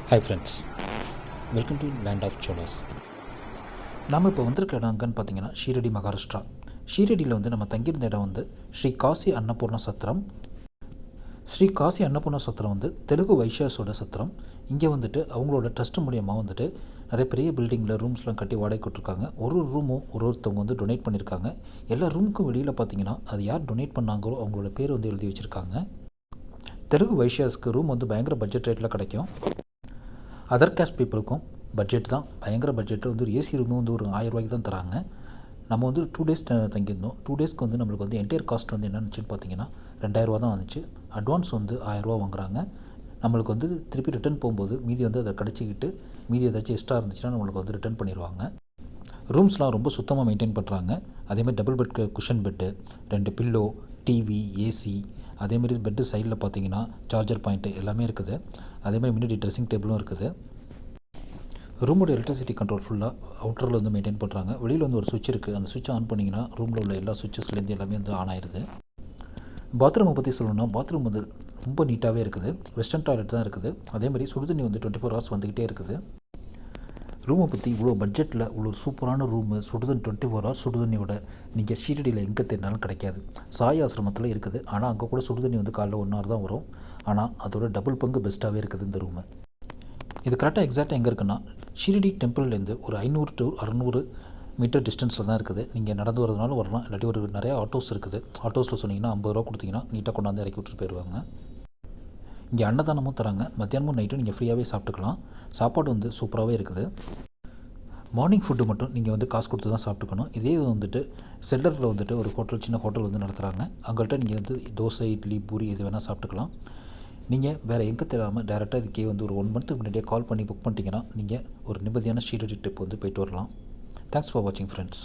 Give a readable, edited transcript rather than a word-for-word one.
Hi friends, welcome to land of Solace. நம்ம இப்போ வந்திருக்க இடம் அங்கன்னு பார்த்தீங்கன்னா ஷீரடி, மகாராஷ்டிரா. ஷீரடியில் நம்ம தங்கியிருந்த இடம் ஸ்ரீ காசி அன்னபூர்ணா சத்திரம். ஸ்ரீ காசி அன்னபூர்ணா சத்திரம் தெலுங்கு வைஷ்யாஸோட சத்திரம். இங்கே அவங்களோட ட்ரஸ்ட் மூலியமாக நிறைய பெரிய பில்டிங்கில் ரூம்ஸ்லாம் கட்டி வாடகை கொடுத்துருக்காங்க. ஒரு ரூமும் ஒருத்தவங்க டொனேட் பண்ணியிருக்காங்க. எல்லா ரூமுக்கும் வெளியில் பார்த்தீங்கன்னா அது யார் டொனேட் பண்ணாங்களோ அவங்களோட பேர் எழுதி வச்சுருக்காங்க. தெலுங்கு வைஷ்யாஸ்க்கு ரூம் பயங்கர பட்ஜெட் ரேட்டில் கிடைக்கும். அதர் கேஸ்ட் பீப்புளுக்கும் பட்ஜெட் தான், பயங்கர பட்ஜெட்டு. ஒரு ஏசி ரூமு ஒரு 1000 ரூபாய்க்கு தான் தராங்க. நம்ம 2 டேஸ் தங்கியிருந்தோம். 2 டேஸ்க்கு நம்மளுக்கு என்டையர் காஸ்ட் என்னன்னுச்சுன்னு பார்த்தீங்கன்னா 2000 ரூபா தான் வந்துச்சு. அட்வான்ஸ் 1000 ரூபா வாங்குறாங்க. நம்மளுக்கு திருப்பி ரிட்டன் போகும்போது மீதி அதை கடிச்சிக்கிட்டு மீதி ஏதாச்சும் எக்ஸ்ட்ரா இருந்துச்சுன்னா நம்மளுக்கு ரிட்டன் பண்ணிடுவாங்க. ரூம்ஸ்லாம் ரொம்ப சுத்தமாக மெயின்டைன் பண்ணுறாங்க. அதேமாதிரி double bed, cushion bed, 2 pillow, TV, AC, அதேமாதிரி பெட்டு சைடில் பார்த்தீங்கன்னா சார்ஜர் பாயிண்ட்டு எல்லாமே இருக்குது. அதேமாதிரி முன்னாடி ட்ரெஸ்ஸிங் டேபிளும் இருக்குது. ரூமோட எலக்ட்ரிசிட்டி கண்ட்ரோல் ஃபுல்லாக அவுட்டரில் மெயின்டைன் பண்ணுறாங்க. வெளியில் ஒரு சுவிட்ச் இருக்குது. அந்த சுவிட்சை ஆன் பண்ணிங்கன்னா ரூமில் உள்ள எல்லா சுவிட்சஸ்லேருந்து எல்லாமே ஆன் ஆயிடுது. பாத்ரூமை பற்றி சொல்லணும்னா பாத்ரூம் ரொம்ப நீட்டாகவே இருக்குது. வெஸ்டர்ன் டாய்லெட் தான் இருக்குது. அதேமாதிரி சுடுதண்ணி 24 ஹவர்ஸ் வந்துக்கிட்டே இருக்குது. ரூமை பற்றி இவ்வளோ பட்ஜெட்டில் இவ்வளோ சூப்பரான ரூமு, சுடுதண்ணி 24 ஹவர்ஸ் சுடுதண்ணியோட நீங்கள் ஷீரடியில் எங்கே தேடினாலும் கிடைக்காது. சாய் ஆசிரமத்தில் இருக்குது. ஆனால் அங்கே கூட சுடுதண்ணி காலைல 1 hour தான் வரும். ஆனால் அதோட டபுள் பங்கு பெஸ்ட்டாகவே இருக்குது இந்த ரூமு. இது கரெக்டாக எக்ஸாக்டாக எங்கே இருக்குன்னா ஷீரடி டெம்பிள்லேருந்து ஒரு 500 to 600 மீட்டர் டிஸ்டன்ஸில் தான் இருக்குது. நீங்கள் நடந்து வரதுனாலும் வரலாம், இல்லாட்டி நிறையா ஆட்டோஸ் இருக்குது. ஆட்டோஸில் சொன்னீங்கன்னா 50 ரூபா கொடுத்தீங்கன்னா நீட்டாக கொண்டாந்து இறக்கி விட்டுட்டு போயிடுவாங்க. இங்கே அன்னதானமும் தராங்க. மத்தியானமும் நைட்டும் நீங்கள் ஃப்ரீயாகவே சாப்பிட்டுக்கலாம். சாப்பாடு சூப்பராகவே இருக்குது. மார்னிங் ஃபுட்டு மட்டும் நீங்கள் காசு கொடுத்து தான் சாப்பிட்டுக்கணும். இதே செல்லரில் ஒரு ஹோட்டல், சின்ன ஹோட்டல் நடத்துகிறாங்க. அவங்கள்ட்ட நீங்கள் தோசை, இட்லி, பூரி எது வேணால் சாப்பிட்டுக்கலாம். நீங்கள் வேறு எங்கே தெரியாமல் டேரெக்டாக இதுக்கே ஒரு 1 month முன்னாடியே கால் பண்ணி புக் பண்ணிட்டீங்கன்னா நீங்கள் ஒரு நிம்மதியான ஷீரடி ட்ரிப் போயிட்டு வரலாம். தேங்க்ஸ் ஃபார் வாட்சிங் ஃப்ரெண்ட்ஸ்.